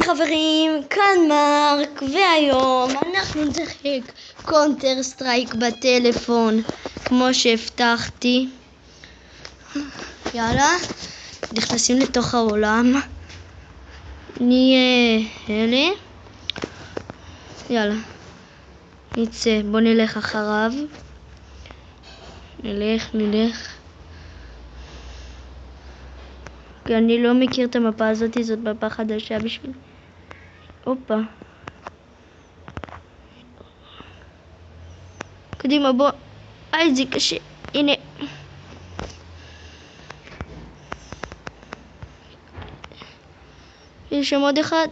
חברים, כאן מרק, והיום אנחנו נשחק קונטר סטרייק בטלפון כמו שהבטחתי. יאללה, נכנסים לתוך העולם, נהיה אלה, יאללה נצא, בוא נלך אחריו, נלך כי אני לא מכיר את המפה הזאת, זאת מפה חדשה בשביל. הופה, קדימה בוא. זה קשה, הנה. יש שם עוד אחד.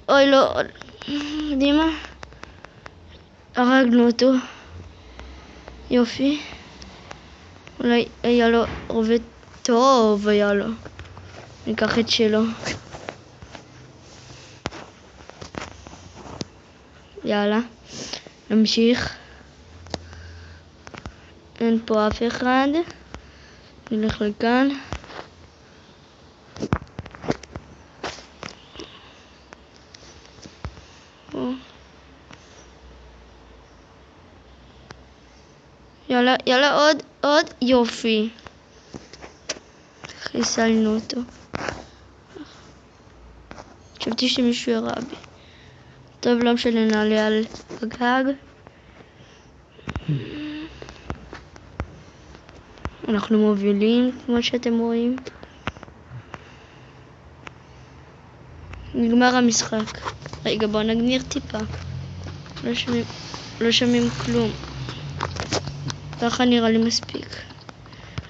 אוי לא, קדימה, הרגנו אותו, יופי. אולי היה לו רובה טוב, היה לו. ניקח את שלו. יאללה, נמשיך. אין פה אף אחד. נלך לכאן. יאללה, עוד, יופי. חיסלנו אותו. חשבתי שמישהו ירה בי. טוב, לא משנה, נעלה על הגג. אנחנו מובילים, כמו שאתם רואים. נגמר המשחק. רגע, בואו נגמיר טיפה. לא שומעים כלום. ככה נראה לי מספיק.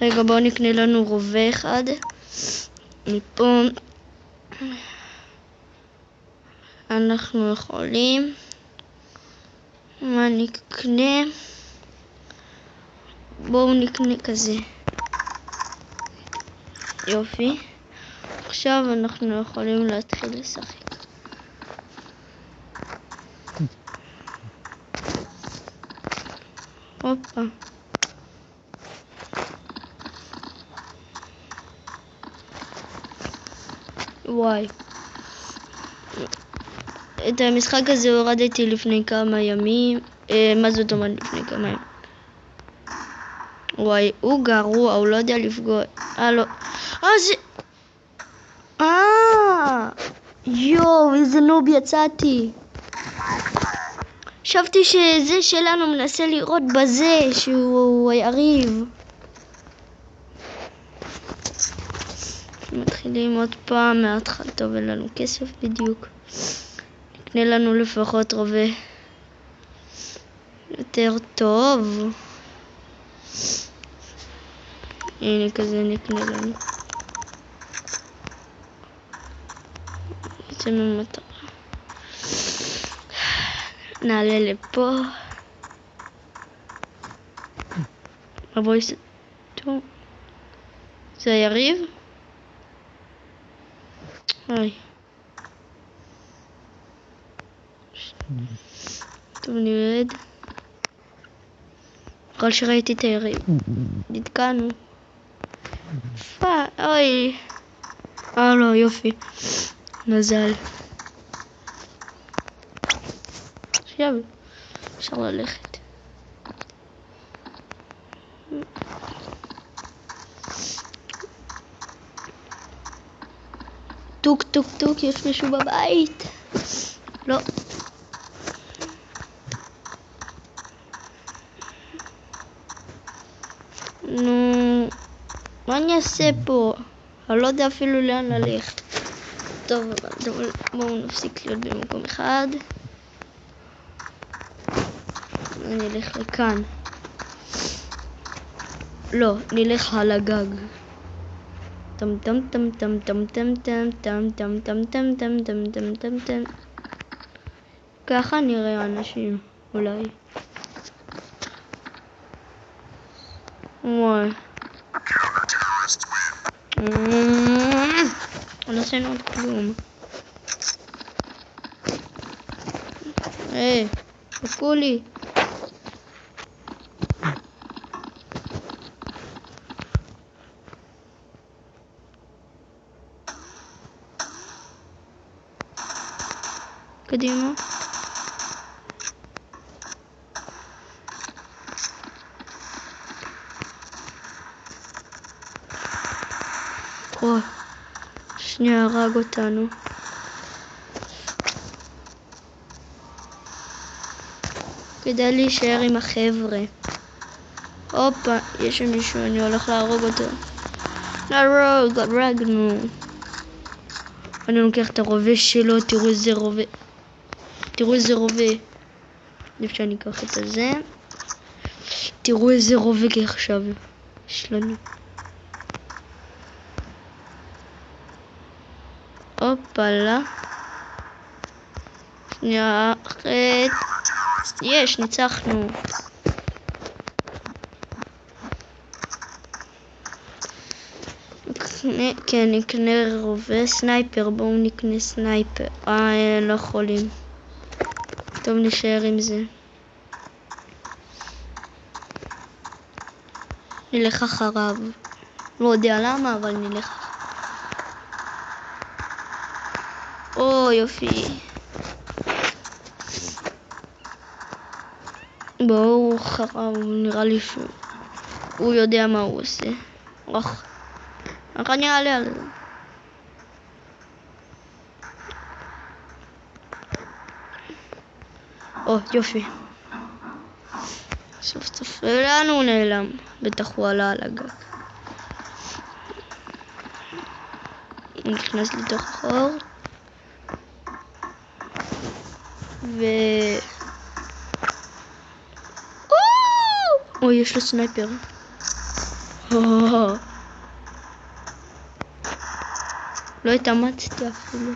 רגע, בואו נקנה לנו רובה אחד. מפה אנחנו יכולים. מה נקנה? בואו נקנה כזה. יופי. עכשיו אנחנו יכולים להתחיל לשחק. הופה. וואי. את המשחק הזה הורדתי לפני כמה ימים. מה זאת אומרת לפני כמה ימים? וואי, הוא גרוע, הוא לא יודע לפגוע. לא. זה... יואו, איזה נוב יצאתי. חשבתי שזה שלנו מנסה לראות בזה שהוא היריב. מתחילים עוד פעם מההתחלה. טוב, אין לנו כסף בדיוק. נקנה לנו לפחות רובה יותר טוב. הנה כזה נקנה לנו. זה ממטרה. נעלה לפה. בואי טוב. זה היריב? היי. טוב, נרד. כל שראיתי את היריב. נתקענו. אוי. לא, יופי. מזל. עכשיו אפשר ללכת. טוק טוק טוק, יש מישהו בבית? לא. נו, מה אני אעשה פה? אני לא יודע אפילו לאן ללכת. טוב, אבל בואו נפסיק להיות במקום אחד. אני אלך לכאן. לא, נלך על הגג. טם טם טם טם טם טם טם טם טם טם טם טם טם טם טם טם. ככה נראה אנשים, אולי. וואי. לא עשינו עוד כלום. חכו לי. קדימה. אוי, שנייה הרג אותנו. כדאי להישאר עם החבר'ה. הופה, יש שם מישהו, אני הולך להרוג אותו. להרוג, הרגנו. אני לוקח את הרובה שלו, תראו איזה רובה. תראו איזה רובה. עדיף שאני אקח את הזה. תראו איזה רובה עכשיו יש לנו. הופלה. שנייה אחת. יש, ניצחנו. כן, נקנה רובה סנייפר. בואו נקנה סנייפר. לא יכולים. טוב, נשאר עם זה. נלך אחריו. לא יודע למה, אבל נלך. או יופי. בואו אחריו, נראה לי שהוא יודע מה הוא עושה. איך אני אעלה על זה? או יופי. סוף סוף לאן הוא נעלם? בטח הוא עלה על הגג. הוא נכנס לתוך החור. אוי, יש לו סנייפר. לא התאמצתי אפילו.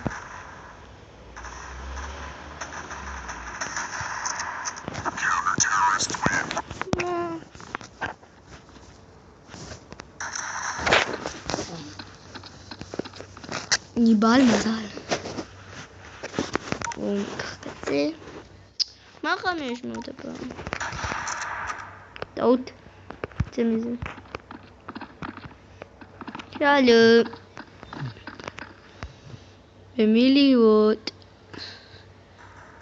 אני בעל מזל. בואו ניקח את זה. מה 500 הפעם? טעות. יוצא מזה. שלום. במי להיות?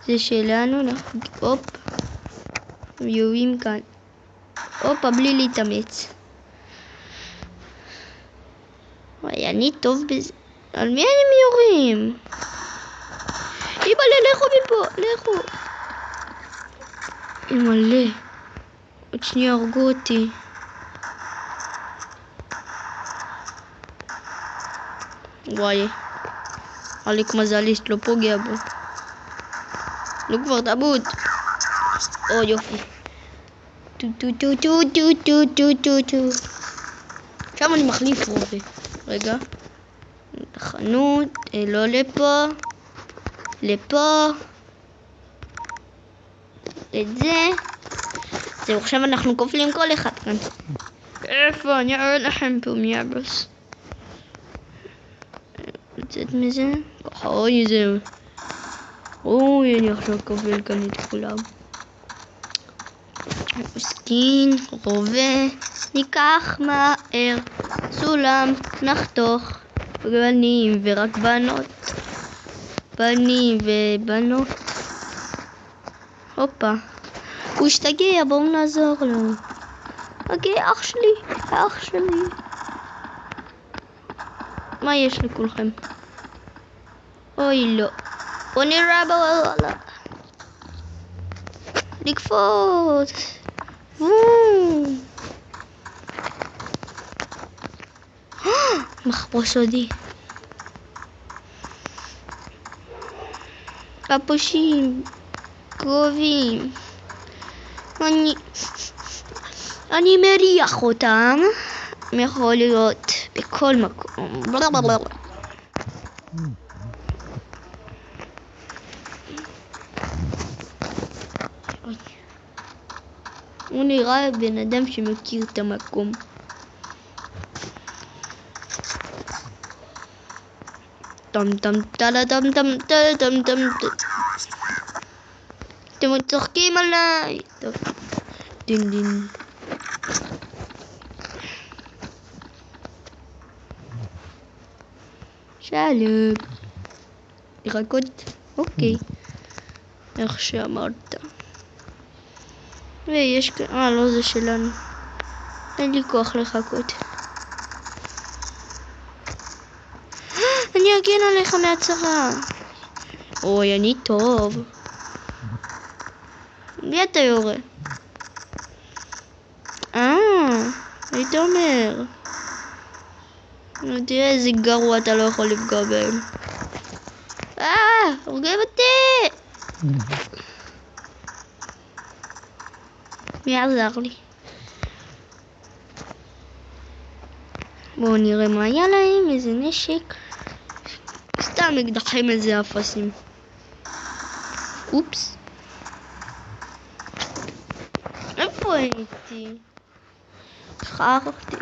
זה שלנו. הופ. יורים כאן. הופה, בלי להתאמץ. וואי, אני טוב בזה. על מי הם יורים? אימא'לה, לכו מפה, לכו. אימא'לה. עוד שנייה הרגו אותי. וואי. עליק מזליסט לא פוגע בו. לא כבר תמות. או יופי. עכשיו אני מחליף רובה. רגע. חנות, לא לפה. לפה. את זה. זהו, עכשיו אנחנו כופלים כל אחד כאן. איפה? אני אראה לכם פה מיאבס. לצאת מזה. ככה, אוי זהו. אוי, אני עכשיו כופל כאן את כולם. סקין, רובה. ניקח מהר. סולם, נחתוך. בנים ורק בנות. בנים ובנות. הופה. הוא השתגע, בואו נעזור לו. אוקיי, אח שלי, אח שלי. מה יש לכולכם? אוי לא. בוא נראה בוואלה. לקפוץ. מחבוא סודי. הפושעים קרובים. אני מריח אותם. יכול להיות בכל מקום. הוא נראה בן אדם שמכיר את המקום. טם טם טלה טם טם טל טם טם טם. אתם צוחקים עליי. טוב. דין דין. שלום. לחכות. אוקיי. איך שאמרת. ויש כאן, לא זה שלנו. אין לי כוח לחכות. אני אגן עליך מהצרה. אוי, אני טוב. מי אתה יורה? היית אומר. תראה איזה גרוע אתה לא יכול לפגוע בהם. הורגים אותי! מי עזר לי? בואו נראה מה היה להם, איזה נשק. סתם אקדחים איזה אפסים. אופס. איפה הייתי? שכחתי.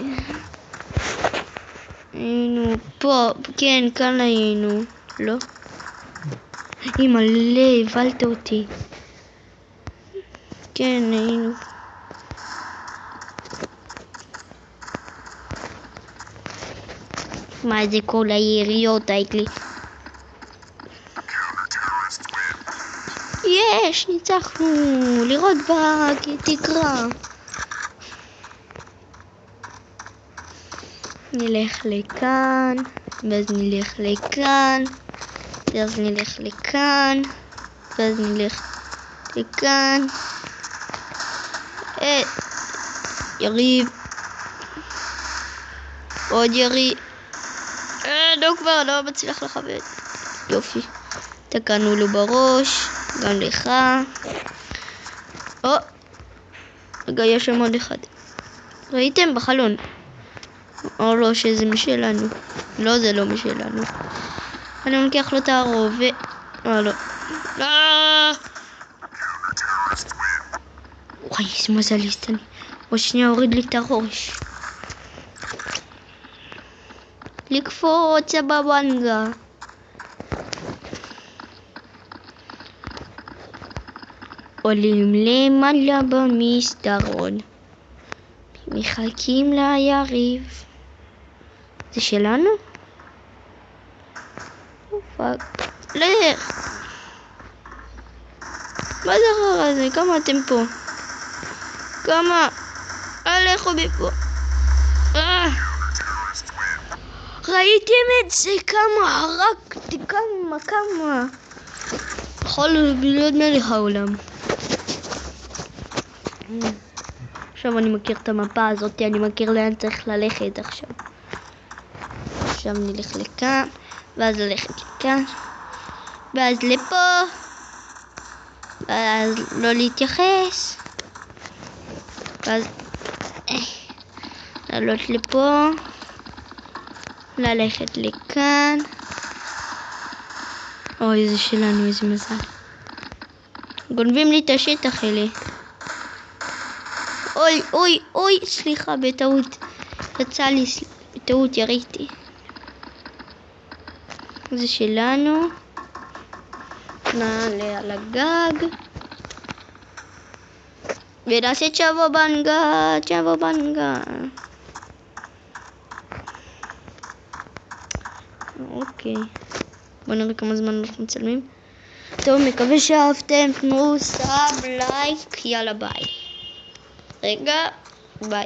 היינו פה, כן, כאן היינו. לא? מלא, הבלת אותי. כן, היינו. מה זה כל היריות האלה? יש, ניצחנו. לראות בתקרה. נלך לכאן, ואז נלך לכאן, ואז נלך לכאן, ואז נלך לכאן. יריב. עוד יריב. לא כבר, לא מצליח לכבד. יופי. תקענו לו בראש, גם לך. רגע, יש שם עוד אחד. ראיתם? בחלון. או לא, שזה משלנו. לא, זה לא משלנו. אני לוקח לו את הרוב לא. לא! וואי, איזה מזליסט אני. עוד שנייה הוריד לי את הראש. לקפוץ בבנגה. עולים למעלה במסדרון. מחכים ליריב. זה שלנו? פאק. לך. מה זה אחר הזה? כמה אתם פה? כמה? הלכו מפה. ראיתם את זה? כמה הרגתי? כמה? יכול להיות מלך העולם. עכשיו אני מכיר את המפה הזאת, אני מכיר לאן צריך ללכת עכשיו. עכשיו נלך לכאן, ואז ללכת לכאן, ואז לפה, ואז לא להתייחס, ואז לעלות לפה, ללכת לכאן. אוי, זה שלנו, איזה מזל. גונבים לי את השטח אלה. אוי, סליחה, בטעות. יצא לי, בטעות יריתי. זה שלנו. נעלה על הגג. ונעשה צ'אבו בנגה. אוקיי. בואו נראה כמה זמן אנחנו מצלמים. טוב, מקווה שאהבתם. תנו סאב, לייק, יאללה ביי. רגע, ביי.